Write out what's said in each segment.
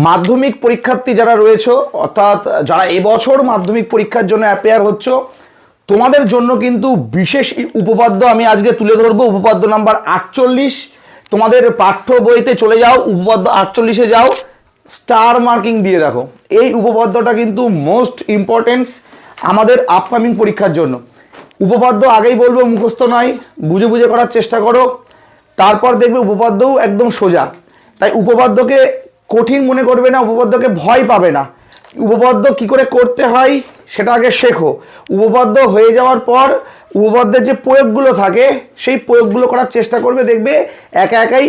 মাধ্যমিক পরীক্ষার্থী যারা রয়েছে, অর্থাৎ যারা এবছর মাধ্যমিক পরীক্ষার জন্য অ্যাপেয়ার হচ্ছে, তোমাদের জন্য কিন্তু বিশেষ উপপাদ্য আমি আজকে তুলে ধরবো। উপপাদ্য নাম্বার 48। তোমাদের পাঠ্য বইতে চলে যাও, উপপাদ্য 48-এ যাও, স্টার মার্কিং দিয়ে রাখো। এই উপপাদ্যটা কিন্তু মোস্ট ইম্পর্টেন্স আমাদের আপকামিং পরীক্ষার জন্য। উপপাদ্য আগেই বলবো মুখস্থ নয়, বুঝে বুঝে করার চেষ্টা করো, তারপর দেখবে উপপাদ্যও একদম সোজা। তাই উপপাদ্যকে কঠিন মনে করবে না, উপপাদ্যকে ভয় পাবে না। উপপাদ্য কি করে করতে হয় সেটা আগে শেখো। উপপাদ্য হয়ে যাওয়ার পর উপপাদ্যের যে প্রয়োগগুলো থাকে সেই প্রয়োগগুলো করার চেষ্টা করবে, দেখবে একা একাই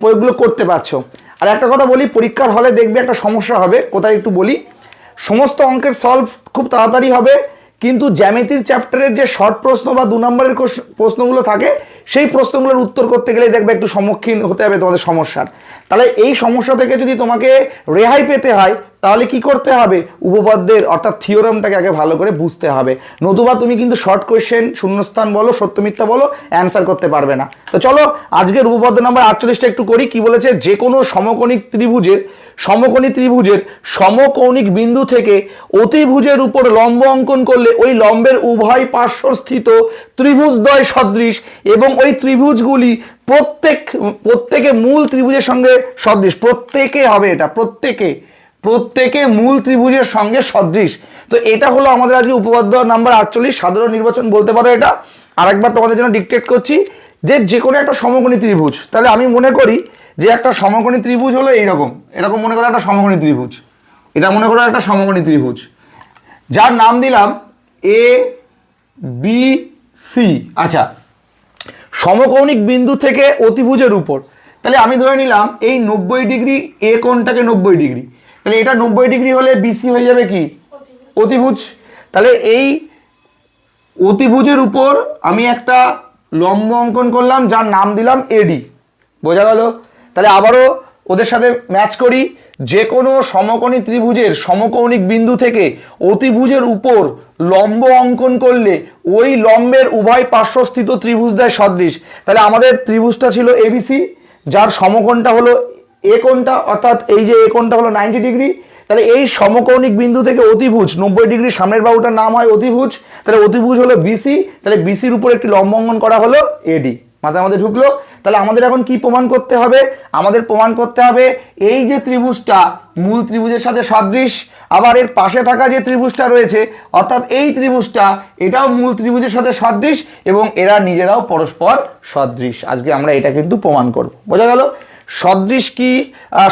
প্রয়োগগুলো করতে পারছো। আর একটা কথা বলি, পরীক্ষার হলে দেখবে একটা সমস্যা হবে, কোথায় একটু বলি। সমস্ত অঙ্কের সলভ খুব তাড়াতাড়ি হবে, কিন্তু জ্যামিতির চ্যাপ্টারের যে শর্ট প্রশ্ন বা 2 নম্বরের প্রশ্নগুলো থাকে সেই প্রশ্নগুলোর উত্তর করতে গেলে দেখবে একটু সম্মুখীন হতে হবে তোমাদের সমস্যার। তাহলে এই সমস্যা থেকে যদি তোমাকে রেহাই পেতে হয় তাহলে কি করতে হবে, উপপাদ্যের অর্থাৎ থিওরামটাকে আগে ভালো করে বুঝতে হবে, নতুবা তুমি কিন্তু শর্ট কোয়েশ্চেন, শূন্যস্থান বলো, সত্য মিথ্যা বলো, অ্যান্সার করতে পারবে না। তো চলো আজকের উপপাদ্য নাম্বার 48টা একটু করি। কি বলেছে, যে কোনো সমকোণী ত্রিভুজের সমকৌণিক বিন্দু থেকে অতিভুজের উপর লম্ব অঙ্কন করলে ওই লম্বের উভয় পার্শ্বস্থিত ত্রিভুজদ্বয় সদৃশ এবং ওই ত্রিভুজগুলি প্রত্যেকে মূল ত্রিভুজের সঙ্গে সদৃশ। প্রত্যেকে হবে, এটা প্রত্যেকে মূল ত্রিভুজের সঙ্গে সদৃশ। তো এটা হলো আমাদের আজকে উপপাদ্য নাম্বার 48, সাধারণ নির্বাচন বলতে পারো এটা। আরেকবার তোমাদের জন্য ডিকটেট করছি, যে কোনো একটা সমকোণী ত্রিভুজ। তাহলে আমি মনে করি যে একটা সমকোণী ত্রিভুজ হলো এইরকম, এরকম মনে করো একটা সমকোণী ত্রিভুজ, এটা মনে করো একটা সমকোণী ত্রিভুজ, যার নাম দিলাম এ বি সি। আচ্ছা, সমকৌণিক বিন্দু থেকে অতিভুজের উপর, তাহলে আমি ধরে নিলাম এই 90 ডিগ্রি এ কোণটাকে 90 ডিগ্রি, তাহলে এটা 90 ডিগ্রি হলে বিসি হয়ে যাবে কি, অতিভুজ। তাহলে এই অতিভুজের উপর আমি একটা লম্ব অঙ্কন করলাম যার নাম দিলাম এডি। বোঝা গেল? তাহলে আবারও ওদের সাথে ম্যাচ করি, যে কোনো সমকোণী ত্রিভুজের সমকৌণিক বিন্দু থেকে অতিভুজের উপর লম্ব অঙ্কন করলে ওই লম্বের উভয় পার্শ্বস্থিত ত্রিভুজদ্বয় সদৃশ। তাহলে আমাদের ত্রিভুজটা ছিল এবিসি, যার সমকোণটা হলো এ কোণটা, অর্থাৎ এই যে এ কোণটা হলো 90 ডিগ্রি। তাহলে এই সমকৌণিক বিন্দু থেকে অতিভুজ 90 ডিগ্রি, সামনের বাহুটার নাম হয় অতিভুজ, তাহলে অতিভুজ হলো বিসি। তাহলে বিসির উপর একটি লম্ব অঙ্কন করা হলো এডি। মাথার মধ্যে ঢুকলো? তাহলে আমাদের এখন কি প্রমাণ করতে হবে, আমাদের প্রমাণ করতে হবে এই যে ত্রিভুজটা মূল ত্রিভুজের সাথে সদৃশ, আবার এর পাশে থাকা যে ত্রিভুজটা রয়েছে অর্থাৎ এই ত্রিভুজটা এটাও মূল ত্রিভুজের সাথে সদৃশ এবং এরা নিজেরাও পরস্পর সদৃশ। আজকে আমরা এটা কিন্তু প্রমাণ করব। বোঝা গেল? সদৃশ কি,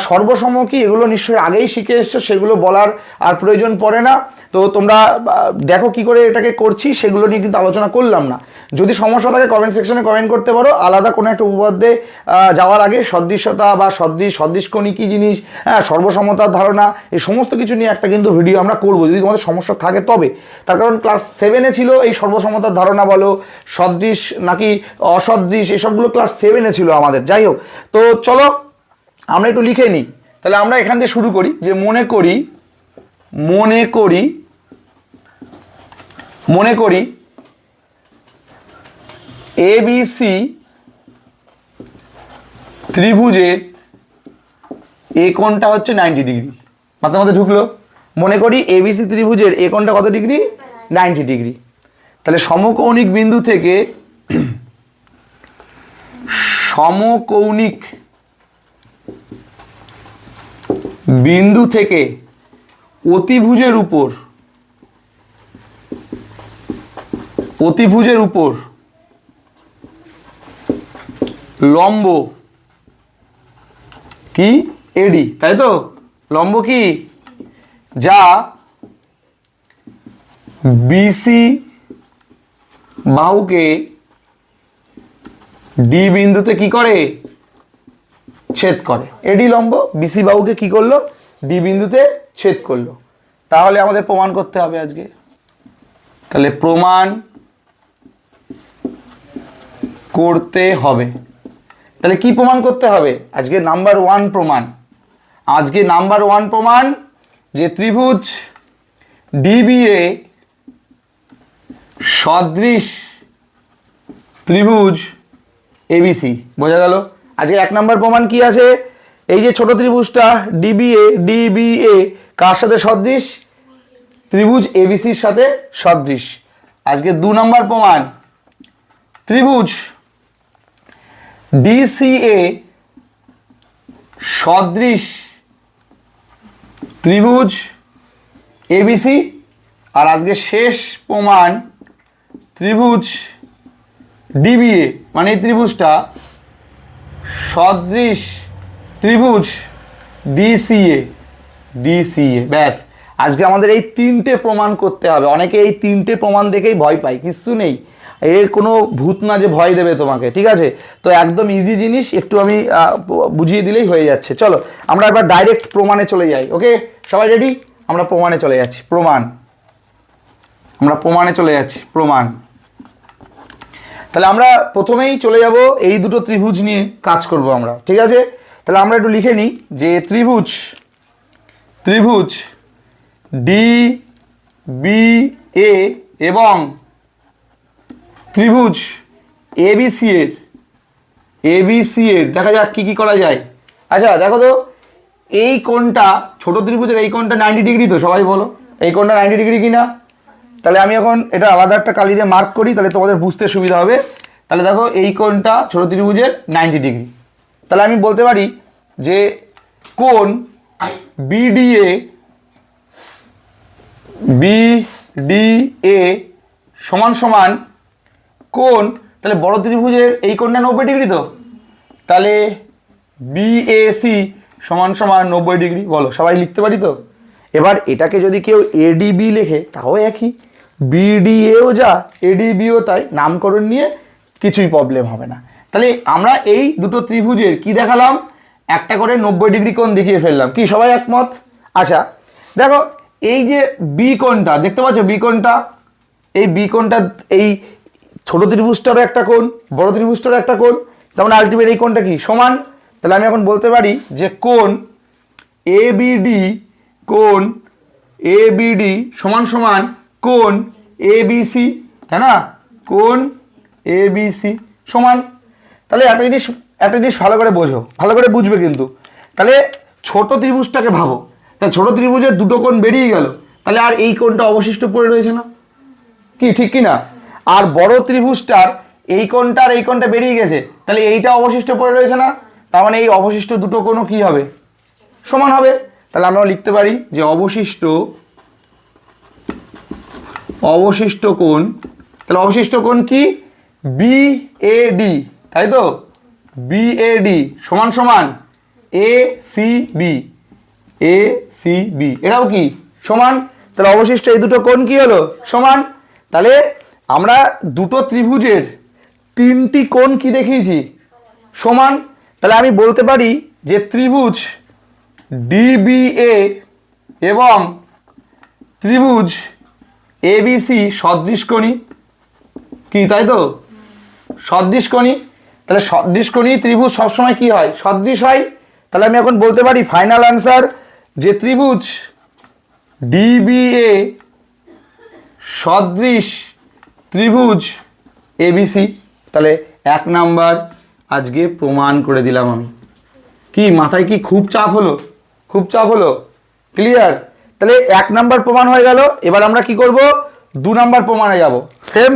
সর্বসম কি, এগুলো নিশ্চয়ই আগেই শিখে এসছো, সেগুলো বলার আর প্রয়োজন পড়ে না। তো তোমরা দেখো কি করে এটাকে করছি, সেগুলো নিয়ে কিন্তু আলোচনা করলাম না। যদি সমস্যা থাকে কমেন্ট সেকশনে কমেন্ট করতে পারো। আলাদা কোনো একটা উপপাদ্যে যাওয়ার আগে সদৃশতা বা সদৃশকোণী কী জিনিস, হ্যাঁ, সর্বসমতার ধারণা, এই সমস্ত কিছু নিয়ে একটা কিন্তু ভিডিও আমরা করব যদি তোমাদের সমস্যা থাকে তবে। তার কারণ ক্লাস 7-এ ছিল এই সর্বসমতার ধারণা বলো, সদৃশ নাকি অসদৃশ, এসবগুলো ক্লাস 7-এ ছিল আমাদের। যাই হোক, তো চলো আমরা একটু লিখে নিই। তাহলে আমরা এখান থেকে শুরু করি যে মনে করি এবিসি ত্রিভুজের এ কোণটা হচ্ছে 90 ডিগ্রি। মাথার মধ্যে ঢুকলো? মনে করি এবিসি ত্রিভুজের এ কোণটা কত ডিগ্রি, 90 ডিগ্রি। তাহলে সমকৌণিক বিন্দু থেকে অতিভুজের উপর লম্ব কি, এডি, তাই তো? লম্ব কি, যা বিসি বাহুকে ডি বিন্দুতে কি করে, ছেদ করে। এডি লম্ব বিসি বাহুকে কি করলো, ডি বিন্দুতে ছেদ করলো। তাহলে আমাদের প্রমাণ করতে হবে আজকে। তাহলে প্রমাণ করতে হবে। তাহলে কি প্রমাণ করতে হবে? আজকে নাম্বার 1 প্রমাণ, যে ত্রিভুজ ডিবিএ সদৃশ ত্রিভুজ এবিসি। বোঝা গেল? আজকে 1 নম্বর প্রমাণ কি আছে, এই যে ছোট ত্রিভুজটা ডিবিএ কার সাথে সদৃশ? ত্রিভুজ এবিসির সাথে সদৃশ। আজকে 2 নম্বর প্রমাণ, ত্রিভুজ ডিসিএ সদৃশ ত্রিভুজ এবিসি। আর আজকে শেষ প্রমাণ, ত্রিভুজ ডিবিএ মানে এই ত্রিভুজটা সদৃশ ত্রিভুজ ডিসিএ। ব্যাস, আজকে আমাদের এই 3টে প্রমাণ করতে হবে। অনেকে এই 3টে প্রমাণ দেখেই ভয় পায়, কিছু নেই, এর কোনো ভূত না যে ভয় দেবে তোমাকে, ঠিক আছে? তো একদম ইজি জিনিস, একটু আমি বুঝিয়ে দিলেই হয়ে যাচ্ছে। চলো আমরা এবার ডাইরেক্ট প্রমাণে চলে যাই। ওকে, সবাই রেডি? আমরা প্রমাণে চলে যাচ্ছি। প্রমাণ। তাহলে আমরা প্রথমেই চলে যাব, এই দুটো ত্রিভুজ নিয়ে কাজ করব আমরা, ঠিক আছে? তাহলে আমরা একটু লিখে নিই যে ত্রিভুজ ডি বি এ এবং ত্রিভুজ এবিসি এর দেখা যাক কি কি করা যায়। আচ্ছা দেখো তো, এই কোণটা, ছোট ত্রিভুজের এই কোণটা 90 ডিগ্রি, তো সবাই বলো এই কোণটা 90 ডিগ্রি কি না? তাহলে আমি এখন এটা আলাদা একটা কালি দিয়ে মার্ক করি, তাহলে তোমাদের বুঝতে সুবিধা হবে। তাহলে দেখো এই কোণটা ছোট ত্রিভুজের 90 ডিগ্রি। তাহলে আমি বলতে পারি যে কোণ বিডিএ সমান সমান কোণ, তাহলে বড় ত্রিভুজের এই কোণটা 90 ডিগ্রি, তো তাহলে বিএসি সমান সমান 90 ডিগ্রি। বলো, সবাই লিখতে পারি তো? এবার এটাকে যদি কেউ এডিবি লেখে তাও একই, বিডিএও যা এডিবিও তাই, নামকরণ নিয়ে কিছুই প্রবলেম হবে না। তাহলে আমরা এই দুটো ত্রিভুজের কি দেখালাম, একটা করে 90 ডিগ্রি কোণ দেখিয়ে ফেললাম। কি সবাই একমত? আচ্ছা দেখো, এই যে বি কোণটা দেখতে পাচ্ছ, বি কোণটা, এই বি কোণটা এই ছোট ত্রিভুজটারও একটা কোণ, বড় ত্রিভুজটারও একটা কোণ, তেমন আলটিমেট এই কোণটা কি সমান। তাহলে আমি এখন বলতে পারি যে কোণ এবিডি সমান সমান কোণ এবিসি, তাই না? কোণ এবিসি সমান। তাহলে একটা জিনিস ভালো করে বোঝো, ভালো করে বুঝবে কিন্তু। তাহলে ছোট ত্রিভুজটাকে ভাবো, তা ছোট ত্রিভুজের দুটো কোণ বেরিয়ে গেল, তাহলে আর এই কোণটা অবশিষ্ট পড়ে রয়েছে না? কি ঠিক কি না? আর বড় ত্রিভুজটার এই কোণটা আর এই কোণটা বেরিয়ে গেছে, তাহলে এইটা অবশিষ্ট পড়ে রয়েছে না? তার মানে এই অবশিষ্ট দুটো কোণও কি হবে? সমান হবে। তাহলে আমরা লিখতে পারি যে অবশিষ্ট কোণ, তাহলে অবশিষ্ট কোণ কি? বিএডি, তাই তো? বিএডি সমান সমান এসিবি, এটাও কি সমান। তাহলে অবশিষ্ট এই দুটো কোণ কি হলো? সমান। তাহলে আমরা দুটো ত্রিভুজের 3টি কোণ কি দেখিয়েছি? সমান। তাহলে আমি বলতে পারি যে ত্রিভুজ ডিবিএ এবং ত্রিভুজ এবিসি সদৃশকোণী, কি তাই তো? সদৃশকোণী। তাহলে সদৃশকোণী ত্রিভুজ সবসময় কি হয়? সদৃশ হয়। তাহলে আমি এখন বলতে পারি ফাইনাল আনসার যে ত্রিভুজ ডিবিএ সদৃশ ত্রিভুজ এবিসি। তাহলে 1 নাম্বার আজকে প্রমাণ করে দিলাম আমি। কি মাথায় কি খুব চাপ হলো? ক্লিয়ার? তাহলে 1 নাম্বার প্রমাণ হয়ে গেল। এবার আমরা কি করব? 2 নাম্বার প্রমাণে যাব। সেম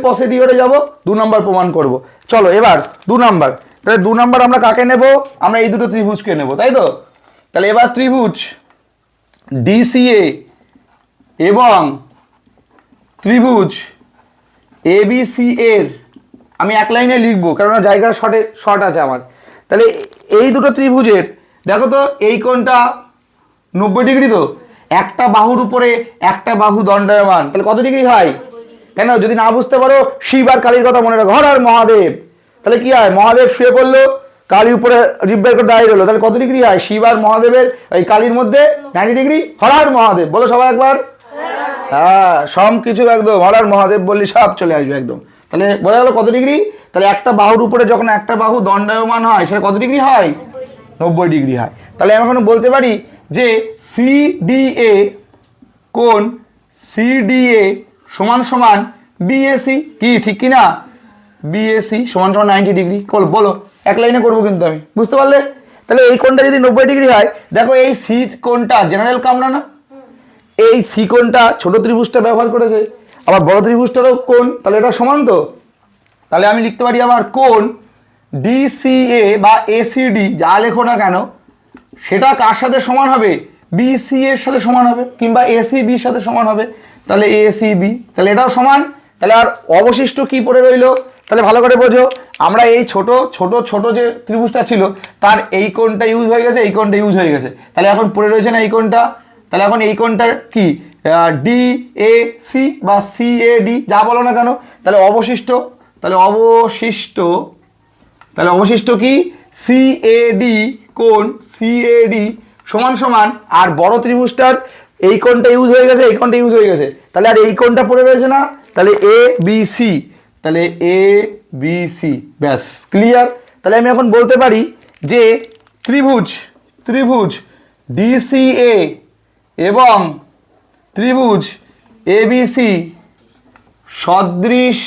প্রসিডিওরে যাব, 2 নাম্বার প্রমাণ করব। চলো এবার 2 নাম্বার। তাহলে 2 নাম্বার আমরা কাকে নেব? আমরা এই দুটো ত্রিভুজকে নেব, তাই তো? তাহলে এবার ত্রিভুজ ডিসিএ এবং ত্রিভুজ এবিসি এর আমি এক লাইনে লিখবো, কেননা জায়গা শর্ট আছে আমার। তাহলে এই দুটো ত্রিভুজের দেখো তো, এই কোণটা 90 ডিগ্রি, তো একটা বাহুর উপরে একটা বাহু দণ্ডায়মান, তাহলে কত ডিগ্রি হয়? কেন যদি না বুঝতে পারো, শিব আর কালীর কথা মনে রাখো, হর আর মহাদেব। তাহলে কি হয়? মহাদেব শুয়ে পড়লো, কালী উপরে জিভ বের করে দাঁড়িয়ে রইলো, তাহলে কত ডিগ্রি হয়? শিব আর মহাদেবের এই কালীর মধ্যে 90 ডিগ্রি। হর আর মহাদেব বলো সবাই একবার। হ্যাঁ, সব কিছু একদম হর আর মহাদেব বললি সব চলে আসবে একদম। তাহলে বোঝা গেল কত ডিগ্রি? তাহলে একটা বাহুর উপরে যখন একটা বাহু দণ্ডায়মান হয়, সেটা কত ডিগ্রি হয়? 90 ডিগ্রি হয়। তাহলে আমি এখন বলতে পারি যে সিডিএ কোণ সিডিএ সমান সমান বিএসি, কি ঠিক কি না? বিএসি সমান সমান 90 ডিগ্রি। বলো, এক লাইনে করবো কিন্তু আমি, বুঝতে পারলে? তাহলে এই কোণটা যদি 90 ডিগ্রি হয়, দেখো এই সি কোণটা জেনারেল কামনা না, এই সি কোণটা ছোট ত্রিভুজটা ব্যবহার করেছে, আবার বড় ত্রিভুজটারও কোণ, তাহলে এটা সমান তো। তাহলে আমি লিখতে পারি আমার কোণ ডিসিএ বা এসিডি যা লেখো না কেন সেটা কার সাথে সমান হবে, বিসি এর সাথে সমান হবে, কিংবা এসিবির সাথে সমান হবে। তাহলে এসিবি, তাহলে এটাও সমান। তাহলে আর অবশিষ্ট কি পড়ে রইলো, তাহলে ভালো করে বোঝো, আমরা এই ছোট ছোট ছোট যে ত্রিভুজটা ছিল তার এই কোণটা ইউজ হয়ে গেছে, এই কোণটা ইউজ হয়ে গেছে, তাহলে এখন পড়ে রয়েছে না এই কোণটা। তাহলে এখন এই কোণটার কি ডি এ সি বা সি এ ডি যা বলো না কেন, তাহলে অবশিষ্ট, তাহলে অবশিষ্ট কি সি এ ডি, কোণ সি এ ডি সমান সমান, আর বড় ত্রিভুজটার এই কোণটা ইউজ হয়ে গেছে, এই কোণটা ইউজ হয়ে গেছে, তাহলে আর এই কোণটা পড়ে রয়েছে না, তাহলে এ বি সি, তাহলে এ বি সি, ব্যাস ক্লিয়ার। তাহলে আমি এখন বলতে পারি যে ত্রিভুজ ডিসিএ এবং ত্রিভুজ এবিসি সদৃশ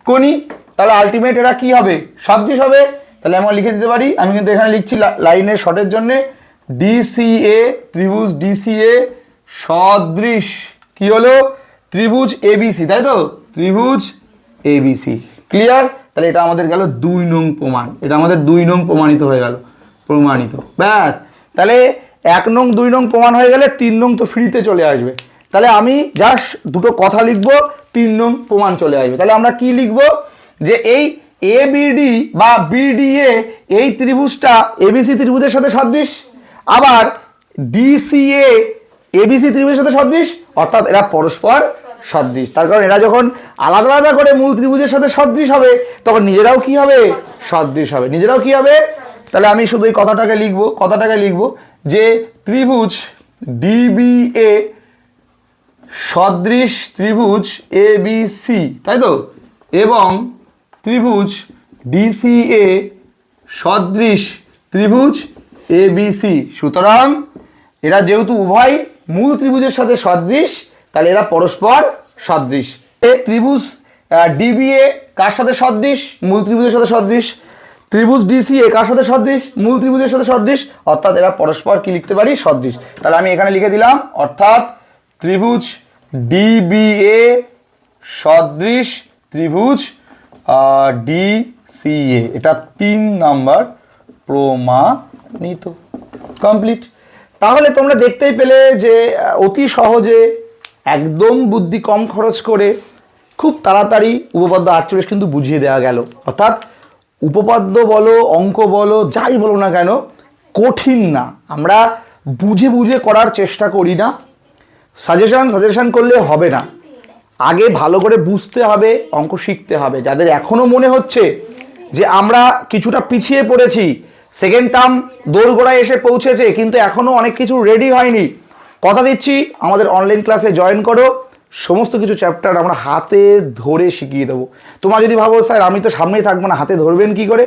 কোণী, তাহলে আলটিমেট এরা কি হবে, সদৃশ হবে। তাহলে আমরা লিখে দিতে পারি, আমি কিন্তু এখানে লিখছি লাইনের শর্টের জন্য, ডিসিএ ত্রিভুজ ডিসিএ সদৃশ কি হলো ত্রিভুজ এবিসি, তাই তো, ত্রিভুজ এবিসি, ক্লিয়ার। তাহলে এটা আমাদের গেল 2 নং প্রমাণ, এটা আমাদের 2 নং প্রমাণিত হয়ে গেল, প্রমাণিত, ব্যাস। তাহলে 1 নং 2 নং প্রমাণ হয়ে গেলে 3 নং তো ফ্রিতে চলে আসবে। তাহলে আমি জাস্ট দুটো কথা লিখবো, 3 নং প্রমাণ চলে আসবে। তাহলে আমরা কি লিখবো, যে এই এবিডি বা বিডিএ এই ত্রিভুজটা এবিসি ত্রিভুজের সাথে সদৃশ, আবার ডিসিএ এবিসি ত্রিভুজের সাথে সদৃশ, অর্থাৎ এরা পরস্পর সদৃশ। তার কারণ এরা যখন আলাদা আলাদা করে মূল ত্রিভুজের সাথে সদৃশ হবে তখন নিজেরাও কি হবে, সদৃশ হবে, নিজেরাও কি হবে। তাহলে আমি শুধু এই কথাটাকে লিখবো যে ত্রিভুজ ডিবিএ সদৃশ ত্রিভুজ এবিসি, তাই তো, এবং ত্রিভুজ ডিসিএ সদৃশ ত্রিভুজ এবিসি। সুতরাং এরা যেহেতু উভয় মূল ত্রিভুজের সাথে সদৃশ, তাহলে এরা পরস্পর সদৃশ। ত্রিভুজ ডিবিএ কার সাথে সদৃশ, মূল ত্রিভুজের সাথে সদৃশ। ত্রিভুজ ডিসিএ কার সাথে সদৃশ, মূল ত্রিভুজের সাথে সদৃশ, অর্থাৎ এরা পরস্পর কি লিখতে পারি, সদৃশ। তাহলে আমি এখানে লিখে দিলাম, অর্থাৎ ত্রিভুজ ডিবিএ সদৃশ ত্রিভুজ ডিসিএ, এটা 3 নাম্বার প্রমাণিত, কমপ্লিট। তাহলে তোমরা দেখতেই পেলে যে অতি সহজে একদম বুদ্ধি কম খরচ করে খুব তাড়াতাড়ি উপপাদ্য 48 কিন্তু বুঝিয়ে দেওয়া গেল। অর্থাৎ উপপাদ্য বলো, অঙ্ক বলো, যাই বলো না কেন, কঠিন না, আমরা বুঝে বুঝে করার চেষ্টা করি না, সাজেশন করলে হবে না, আগে ভালো করে বুঝতে হবে, অঙ্ক শিখতে হবে। যাদের এখনো মনে হচ্ছে যে আমরা কিছুটা পিছিয়ে পড়েছি, সেকেন্ড টার্ম দোরগোড়ায় এসে পৌঁছেছে কিন্তু এখনো অনেক কিছু রেডি হয়নি, কথা দিচ্ছি আমাদের অনলাইন ক্লাসে জয়েন করো, সমস্ত কিছু চ্যাপ্টার আমরা হাতে ধরে শিখিয়ে দেবো। তোমরা যদি ভাবো স্যার আমি তো সামনেই থাকবো না, হাতে ধরবেন কি করে,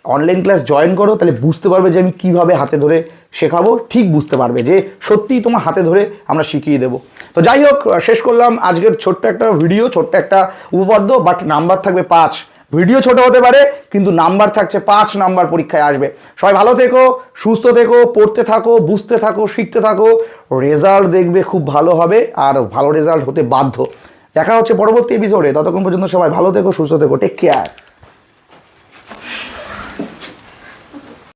অনলাইন ক্লাস জয়েন করো, তাহলে বুঝতে পারবে যে আমি কিভাবে হাতে ধরে শেখাবো, ঠিক বুঝতে পারবে যে সত্যিই তোমার হাতে ধরে আমরা শিখিয়ে দেবো। তো যাই হোক, শেষ করলাম আজকের ছোট্ট একটা ভিডিও, ছোট্ট একটা উপপাদ্য, বাট নাম্বার থাকবে 5। ভিডিও ছোট হতে পারে কিন্তু নাম্বার থাকছে 5 নাম্বার পরীক্ষায় আসবে। সবাই ভালো থেকো, সুস্থ থেকো, পড়তে থাকো, বুঝতে থাকো, শিখতে থাকো, রেজাল্ট দেখবে খুব ভালো হবে, আর ভালো রেজাল্ট হতে বাধ্য। দেখা হচ্ছে পরবর্তী এপিসোডে, ততক্ষণ পর্যন্ত সবাই ভালো থেকো, সুস্থ থেকো, টেক কেয়ার।